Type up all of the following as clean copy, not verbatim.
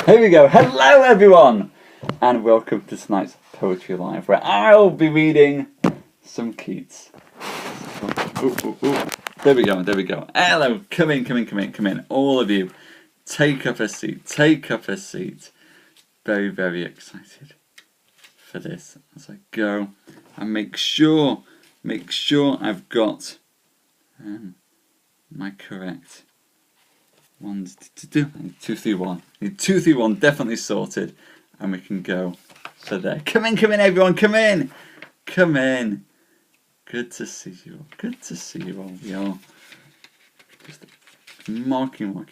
Here we go. Hello everyone and welcome to tonight's Poetry Live, where I'll be reading some Keats. There we go. Hello, come in. All of you, take up a seat. Very, very excited for this as I go. And make sure I've got my correct ones to do. 2, 3, 1. 2, 3, 1 definitely sorted, and we can go for there. Come in, everyone. Come in. Good to see you all. We are just marking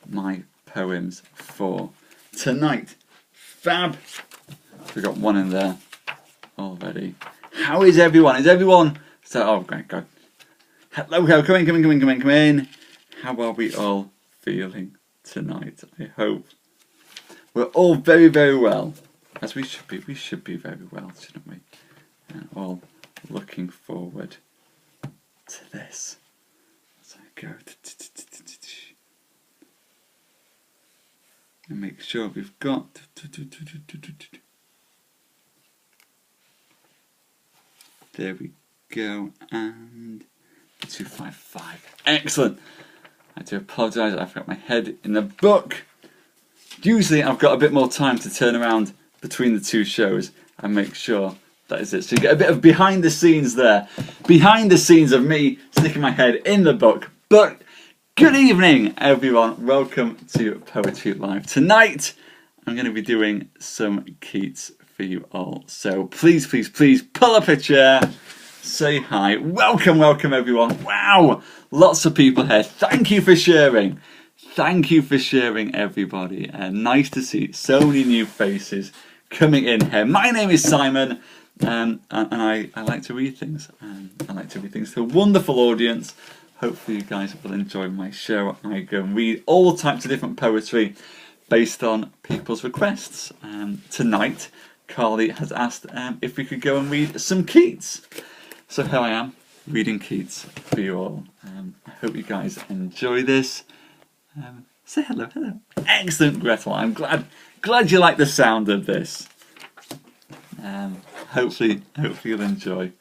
my poems for tonight. Fab. We got one in there already. How is everyone? Oh, great, God. Hello, come in. How are we all feeling tonight? I hope we're all very, very well, as we should be. We should be very well, shouldn't we? All looking forward to this. As I go. And make sure we've got. There we go, and 255. Excellent. I do apologise, I've got my head in the book. Usually I've got a bit more time to turn around between the two shows and make sure that is it. So you get a bit of behind the scenes there. Behind the scenes of me sticking my head in the book. But good evening, everyone. Welcome to Poetry Live. Tonight I'm going to be doing some Keats for you all. So please pull up a chair. Say hi. Welcome everyone. Wow, lots of people here. Thank you for sharing. Everybody. Nice to see so many new faces coming in here. My name is Simon, and I like to read things. I like to read things to a wonderful audience. Hopefully you guys will enjoy my show. I go and read all types of different poetry based on people's requests. Tonight, Carly has asked if we could go and read some Keats. So here I am, reading Keats for you all. I hope you guys enjoy this. Say hello. Excellent, Gretel. I'm glad you like the sound of this. Hopefully you'll enjoy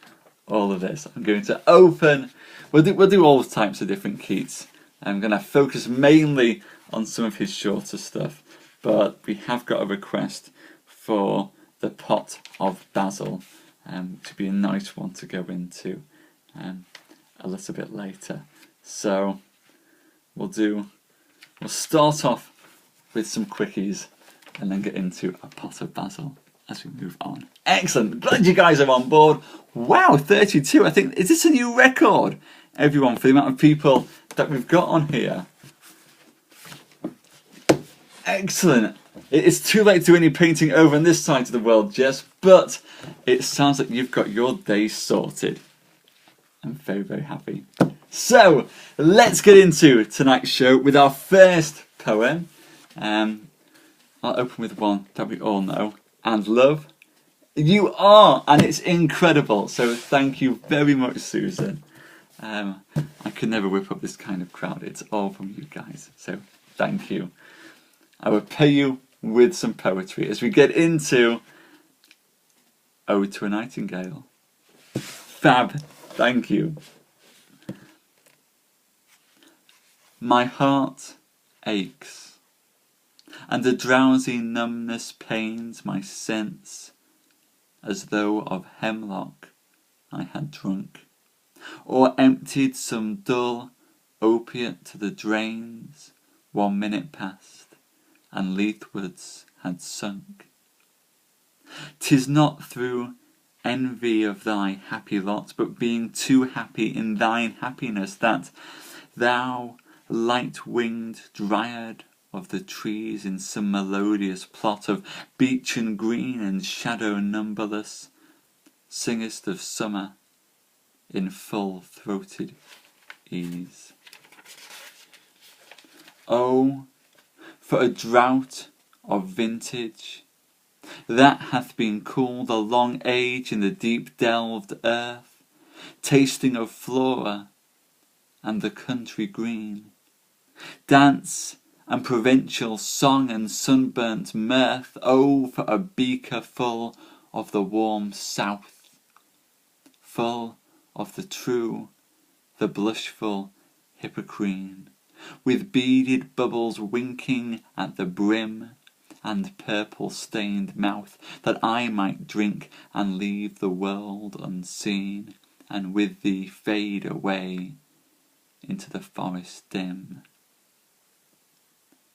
all of this. I'm going to open. We'll do all types of different Keats. I'm going to focus mainly on some of his shorter stuff, but we have got a request for the Pot of Basil. To be a nice one to go into a little bit later. So we'll start off with some quickies and then get into a Pot of Basil as we move on. Excellent, glad you guys are on board. Wow, 32, I think, is this a new record, everyone, for the amount of people that we've got on here? Excellent. It's too late to do any painting over on this side of the world, Jess, but it sounds like you've got your day sorted. I'm very, very happy. So, let's get into tonight's show with our first poem. I'll open with one that we all know and love. You are, and it's incredible. So thank you very much, Susan. I could never whip up this kind of crowd. It's all from you guys. So thank you. I will pay you with some poetry as we get into Ode to a Nightingale. Fab, thank you. My heart aches, and a drowsy numbness pains my sense, as though of hemlock I had drunk, or emptied some dull opiate to the drains 1 minute past, and Leithwards had sunk. 'Tis not through envy of thy happy lot, but being too happy in thine happiness, that thou, light-winged dryad of the trees, in some melodious plot of beechen green and shadow numberless, singest of summer in full-throated ease. Oh, for a drought of vintage that hath been cooled a long age in the deep-delved earth, tasting of flora and the country green, Dance and provincial song and sunburnt mirth, oh, for a beaker full of the warm south, full of the true, the blushful Hippocrene, with beaded bubbles winking at the brim, and purple-stained mouth, that I might drink and leave the world unseen, and with thee fade away into the forest dim.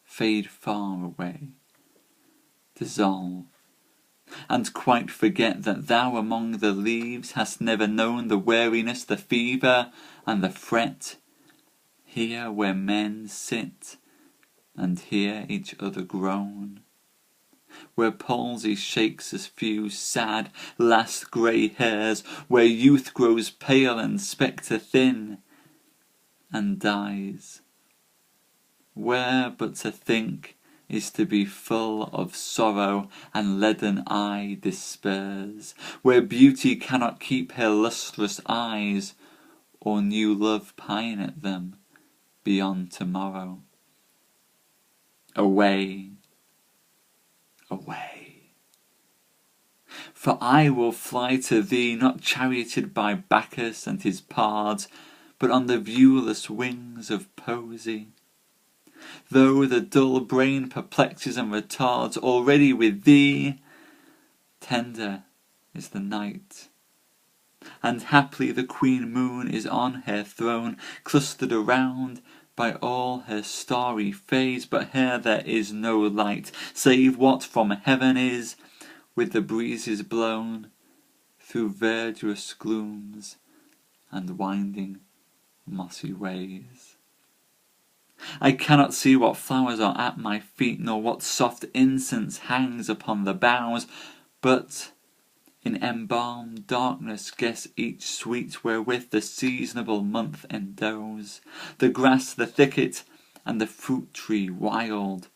Fade far away, dissolve, and quite forget that thou among the leaves hast never known the weariness, the fever, and the fret, here where men sit and hear each other groan, where palsy shakes as few sad last grey hairs, where youth grows pale and spectre thin and dies, where but to think is to be full of sorrow and leaden eye despairs, where beauty cannot keep her lustrous eyes, or new love pine at them beyond tomorrow. Away, away. For I will fly to thee, not charioted by Bacchus and his pards, but on the viewless wings of poesy. Though the dull brain perplexes and retards, already with thee tender is the night, and haply the queen moon is on her throne, clustered around by all her starry fays, but here there is no light, save what from heaven is, with the breezes blown through verdurous glooms and winding mossy ways. I cannot see what flowers are at my feet, nor what soft incense hangs upon the boughs, but in embalmed darkness guess each sweet wherewith the seasonable month endows the grass, the thicket, and the fruit tree wild,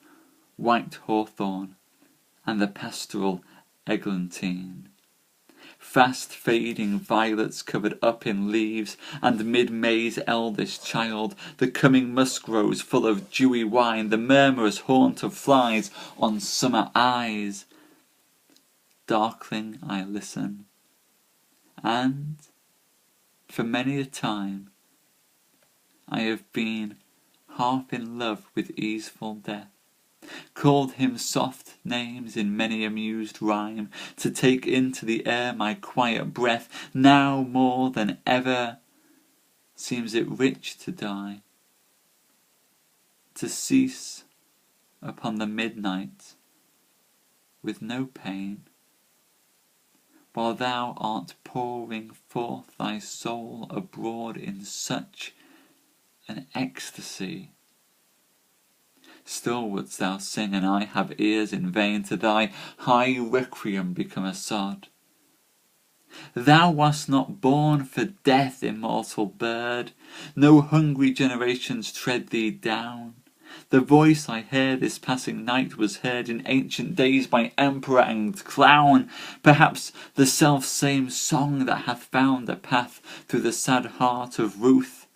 white hawthorn, and the pastoral eglantine. Fast fading violets covered up in leaves, and mid-May's eldest child, the coming musk rose full of dewy wine, the murmurous haunt of flies on summer eyes. Darkling I listen, and for many a time I have been half in love with easeful death, called him soft names in many amused rhyme, to take into the air my quiet breath. Now more than ever seems it rich to die, to cease upon the midnight with no pain, while thou art pouring forth thy soul abroad in such an ecstasy. Still wouldst thou sing, and I have ears in vain, to thy high requiem become a sod. Thou wast not born for death, immortal bird, no hungry generations tread thee down. The voice I hear this passing night was heard in ancient days by emperor and clown, perhaps the self-same song that hath found a path through the sad heart of Ruth,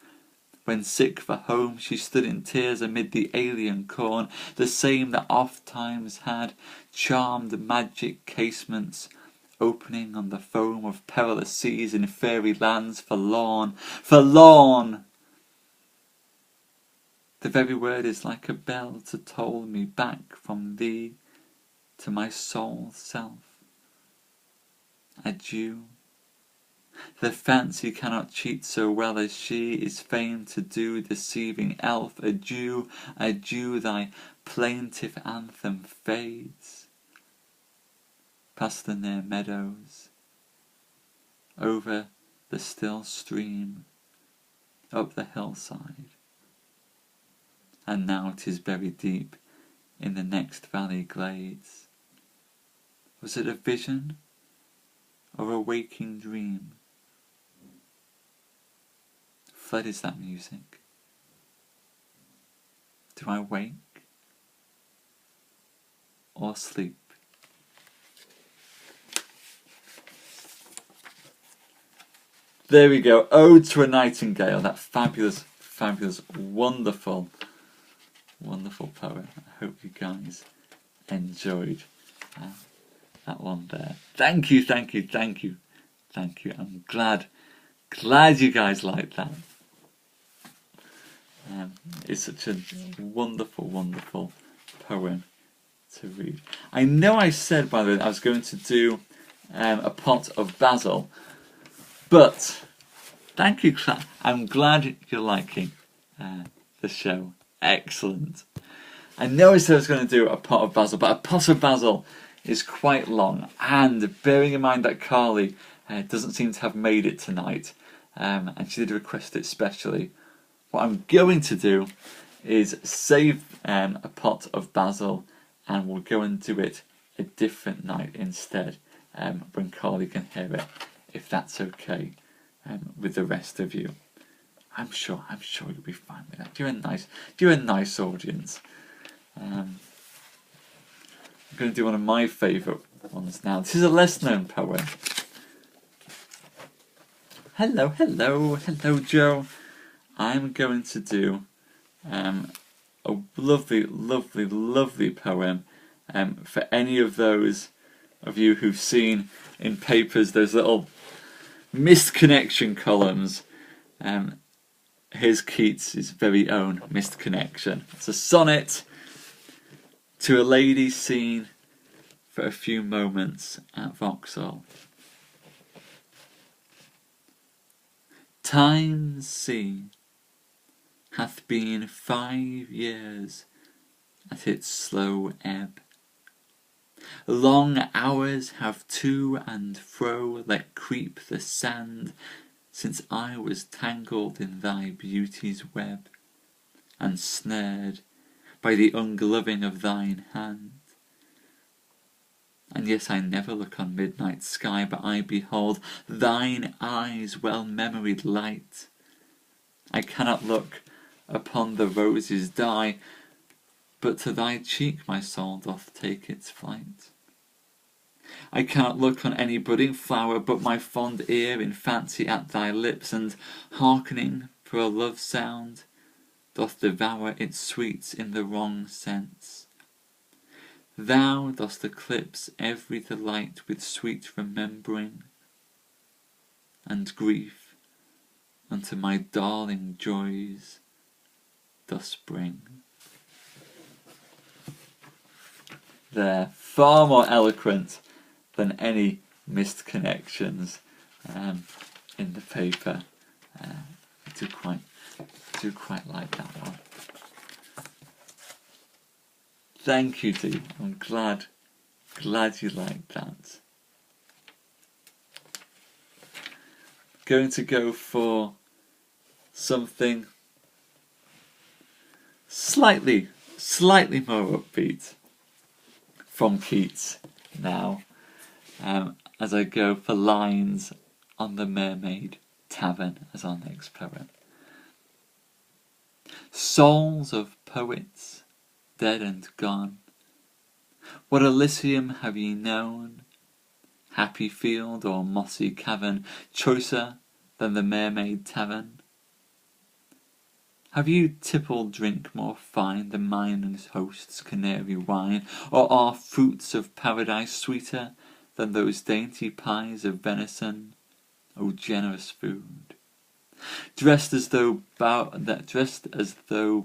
when sick for home she stood in tears amid the alien corn, the same that oft times had charmed magic casements opening on the foam of perilous seas in fairy lands forlorn. Forlorn! The very word is like a bell to toll me back from thee to my soul's self. Adieu. The fancy cannot cheat so well as she is fain to do, deceiving elf. Adieu, adieu, thy plaintive anthem fades past the near meadows, over the still stream, up the hillside, and now 'tis buried deep in the next valley glades. Was it a vision or a waking dream? Fled is that music. Do I wake or sleep? There we go. Ode to a Nightingale. That fabulous, fabulous, wonderful Wonderful poem. I hope you guys enjoyed that one there. Thank you. I'm glad you guys liked that. It's such a wonderful poem to read. I know I said, by the way, I was going to do a pot of basil, but thank you, I'm glad you're liking the show. Excellent. I know I said I was going to do a pot of basil, but a pot of basil is quite long, and bearing in mind that Carly doesn't seem to have made it tonight, and she did request it specially, what I'm going to do is save a pot of basil, and we'll go and do it a different night instead, when Carly can hear it, if that's okay with the rest of you. I'm sure you'll be fine with that. You're a nice audience. I'm going to do one of my favourite ones now. This is a less known poem. Hello Joe. I'm going to do a lovely poem for any of those of you who've seen in papers those little missed connection columns. Here's Keats' very own missed connection. It's a sonnet to a lady seen for a few moments at Vauxhall. Time's sea hath been 5 years at its slow ebb. Long hours have to and fro let creep the sand, since I was tangled in thy beauty's web, and snared by the ungloving of thine hand. And yet I never look on midnight sky, but I behold thine eyes' well-memoried light. I cannot look upon the rose's dye, but to thy cheek my soul doth take its flight. I cannot look on any budding flower, but my fond ear in fancy at thy lips, and hearkening for a love sound, doth devour its sweets in the wrong sense. Thou dost eclipse every delight with sweet remembering, and grief unto my darling joys dost bring. They're far more eloquent than any missed connections in the paper. I do quite like that one. Thank you, Dee. I'm glad you liked that. Going to go for something slightly more upbeat from Keats now, as I go for lines on the Mermaid Tavern as our next poem. Souls of poets, dead and gone, what Elysium have ye known? Happy field or mossy cavern, choicer than the Mermaid Tavern? Have you tippled drink more fine than mine host's canary wine? Or are fruits of paradise sweeter than those dainty pies of venison? O generous food! Dressed as though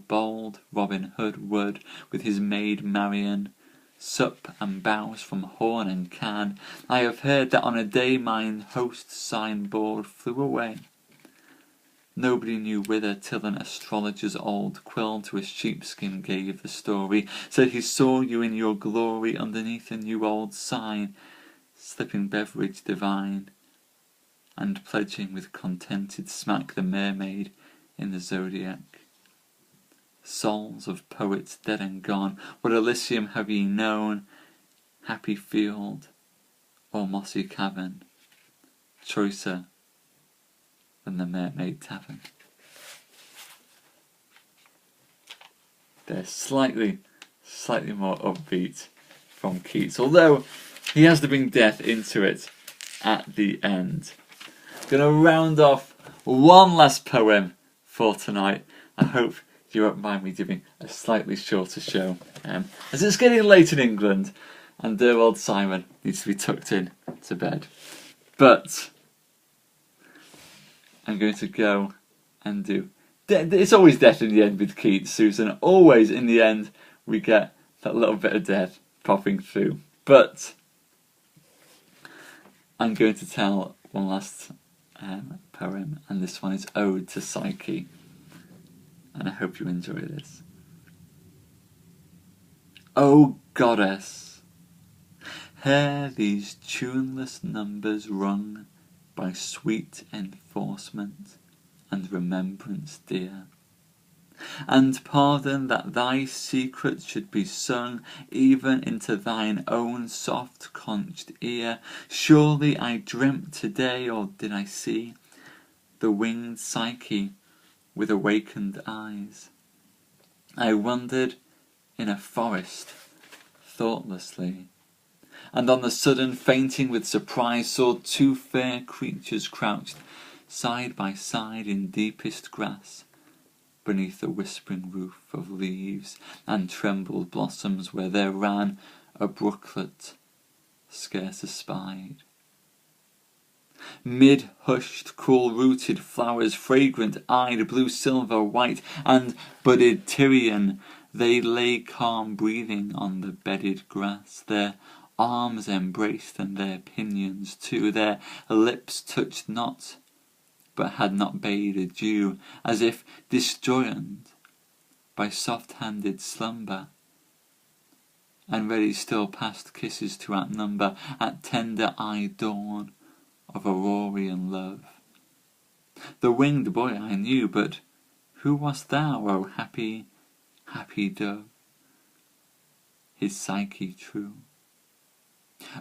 bold Robin Hood would, with his maid Marian, sup and bouse from horn and can, I have heard that on a day mine host's signboard flew away. Nobody knew whither, till an astrologer's old quill to a sheepskin gave the story, said he saw you in your glory underneath a new old sign, slipping beverage divine, and pledging with contented smack the mermaid in the zodiac. Souls of poets dead and gone, what Elysium have ye known? Happy field or mossy cavern, choicer than the Mermaid Tavern. They're slightly more upbeat from Keats, although he has to bring death into it at the end. Going to round off one last poem for tonight. I hope you won't mind me doing a slightly shorter show, as it's getting late in England and dear old Simon needs to be tucked in to bed. But I'm going to go and do... It's always death in the end with Keats, Susan. Always in the end we get that little bit of death popping through. But I'm going to tell one last poem, and this one is Ode to Psyche. And I hope you enjoy this. O goddess, hear these tuneless numbers rung by sweet enforcement and remembrance dear, and pardon that thy secret should be sung even into thine own soft-conched ear. Surely I dreamt today, or did I see the winged Psyche with awakened eyes? I wandered in a forest thoughtlessly, and on the sudden, fainting with surprise, saw two fair creatures crouched side by side in deepest grass, beneath the whispering roof of leaves and trembled blossoms, where there ran a brooklet scarce espied. Mid hushed, cool-rooted flowers, fragrant-eyed, blue, silver, white, and budded Tyrian, they lay calm breathing on the bedded grass, their arms embraced and their pinions too, their lips touched not, but had not bade adieu, as if disjoined by soft-handed slumber, and ready still past kisses to outnumber at tender-eyed dawn of Aurorian love. The winged boy I knew, but who wast thou, O happy, happy dove, his Psyche true?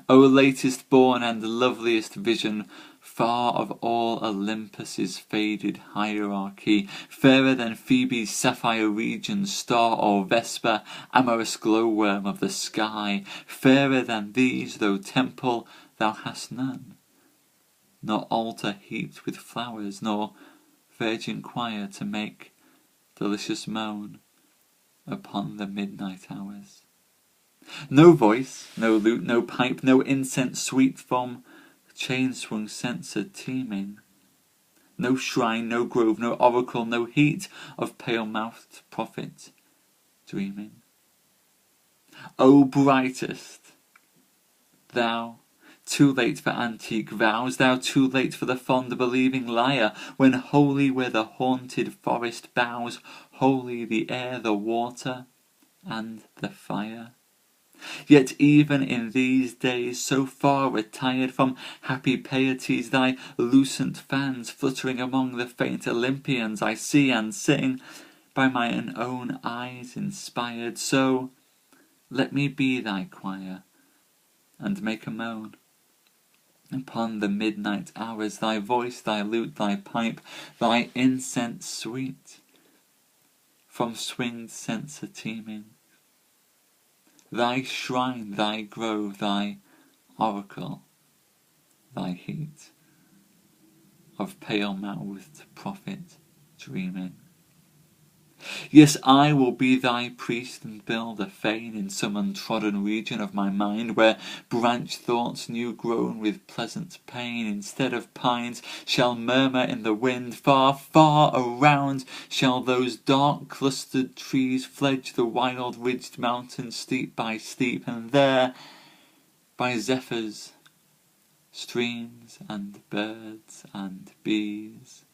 O latest born and loveliest vision, far of all Olympus's faded hierarchy, fairer than Phoebe's sapphire region, star or Vesper, amorous glowworm of the sky, fairer than these, though temple thou hast none, nor altar heaped with flowers, nor virgin choir to make delicious moan upon the midnight hours. No voice, no lute, no pipe, no incense sweet from chain-swung censer teeming, no shrine, no grove, no oracle, no heat of pale-mouthed prophet dreaming. O brightest, thou too late for antique vows, thou too late for the fond believing lyre, when holy were the haunted forest boughs, holy the air, the water, and the fire. Yet even in these days, so far retired from happy pieties, thy lucent fans fluttering among the faint Olympians I see and sing, by mine own eyes inspired. So let me be thy choir, and make a moan upon the midnight hours, thy voice, thy lute, thy pipe, thy incense sweet, from swinged censer teeming, thy shrine, thy grove, thy oracle, thy heat of pale-mouthed prophet dreaming. Yes, I will be thy priest and build a fane in some untrodden region of my mind, where branch thoughts new grown with pleasant pain, instead of pines, shall murmur in the wind. Far, far around shall those dark clustered trees fledge the wild ridged mountains steep by steep, and there, by zephyrs, streams and birds and bees,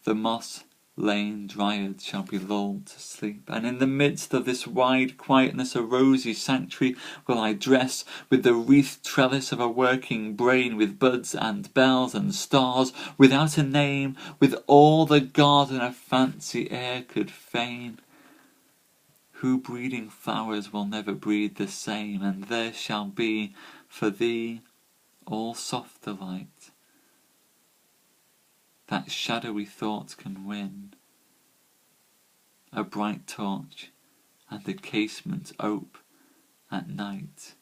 the moss lane dryad shall be lulled to sleep, and in the midst of this wide quietness a rosy sanctuary will I dress, with the wreathed trellis of a working brain, with buds and bells and stars, without a name, with all the garden of fancy air could feign. Who breeding flowers will never breed the same, and there shall be for thee all soft delight that shadowy thought can win, a bright torch and a casement ope at night,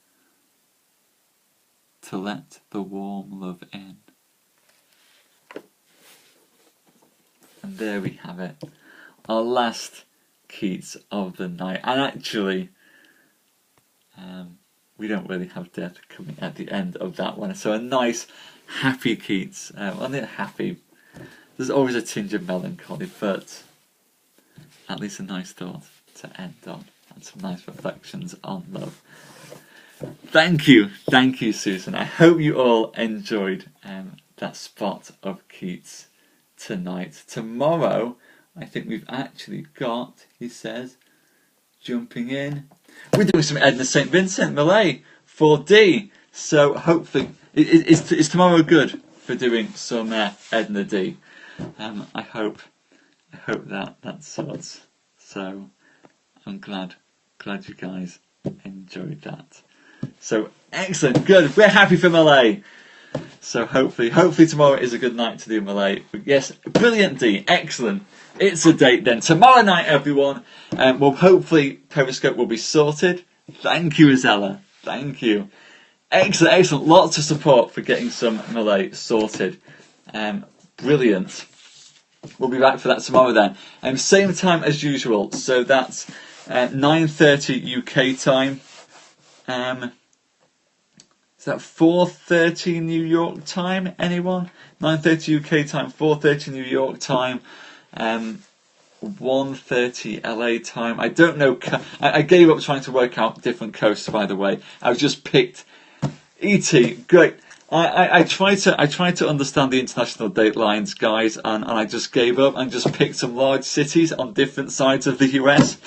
to let the warm love in. And there we have it. our last Keats of the night. And actually, we don't really have death coming at the end of that one. So a nice, happy Keats. Well, not happy. There's always a tinge of melancholy, but at least a nice thought to end on. And some nice reflections on love. Thank you, Susan. I hope you all enjoyed that spot of Keats tonight. Tomorrow, I think we've actually got, he says, jumping in. We're doing some Edna St. Vincent Millay 4D. So hopefully, is tomorrow good for doing some Edna D? I hope that sorts. So I'm glad you guys enjoyed that. So excellent, good. We're happy for Millay. So hopefully tomorrow is a good night to do Millay. Yes, brilliant D, excellent. It's a date then. Tomorrow night, everyone. Well, hopefully Periscope will be sorted. Thank you, Isella. Thank you. Excellent. Lots of support for getting some Millay sorted. Brilliant. We'll be back for that tomorrow then. Same time as usual. So that's 9:30 UK time. Is that 4:30 New York time? Anyone? 9:30 UK time, 4:30 New York time, 1:30 LA time. I don't know. I gave up trying to work out different coasts. By the way, I've just picked ET. Great. I tried to understand the international date lines, guys, and I just gave up and just picked some large cities on different sides of the US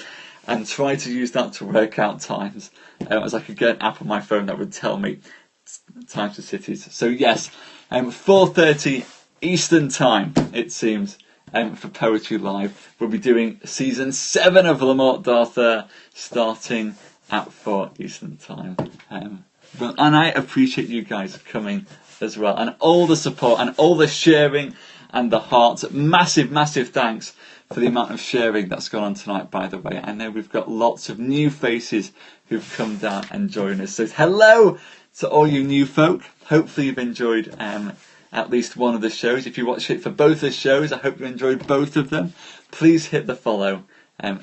and tried to use that to work out times. As I could get an app on my phone that would tell me times for cities. So yes, 4:30 Eastern time, it seems, for Poetry Live. We'll be doing season 7 of Le Morte d'Arthur starting at 4 Eastern time. And I appreciate you guys coming as well, and all the support and all the sharing and the hearts. Massive thanks for the amount of sharing that's gone on tonight, by the way. I know we've got lots of new faces who've come down and joined us. So hello to all you new folk. Hopefully you've enjoyed at least one of the shows. If you watched it for both the shows, I hope you enjoyed both of them. Please hit the follow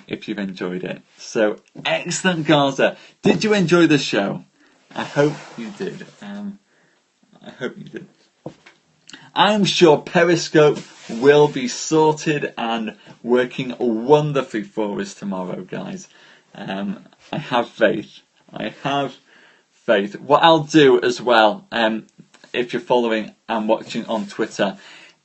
if you've enjoyed it. So excellent, Gaza. Did you enjoy the show? I hope you did. I'm sure Periscope will be sorted and working wonderfully for us tomorrow, guys. I have faith. What I'll do as well, if you're following and watching on Twitter,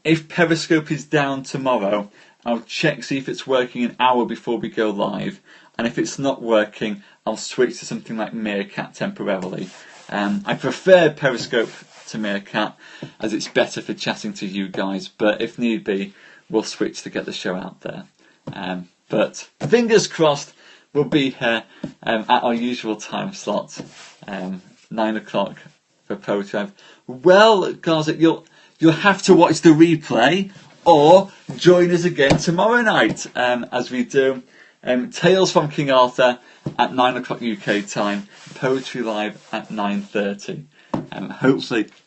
if Periscope is down tomorrow, I'll check, see if it's working an hour before we go live. And if it's not working, I'll switch to something like Meerkat temporarily. I prefer Periscope to Meerkat, as it's better for chatting to you guys, but if need be, we'll switch to get the show out there. But fingers crossed, we'll be here at our usual time slot, 9 o'clock for Poetry Live. Well, Gaza, you'll have to watch the replay or join us again tomorrow night as we do Tales from King Arthur at 9 o'clock UK time, Poetry Live at 9:30.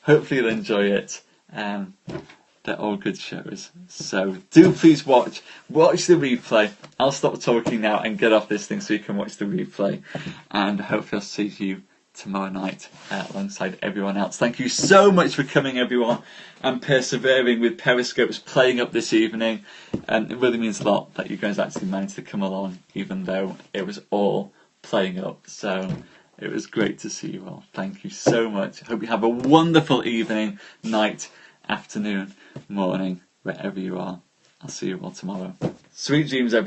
Hopefully you'll enjoy it. They're all good shows. So do please watch the replay. I'll stop talking now and get off this thing so you can watch the replay. And hopefully I'll see you tomorrow night alongside everyone else. Thank you so much for coming, everyone, and persevering with Periscope's playing up this evening. It really means a lot that you guys actually managed to come along, even though it was all playing up. So it was great to see you all. Thank you so much. I hope you have a wonderful evening, night, afternoon, morning, wherever you are. I'll see you all tomorrow. Sweet dreams, everyone.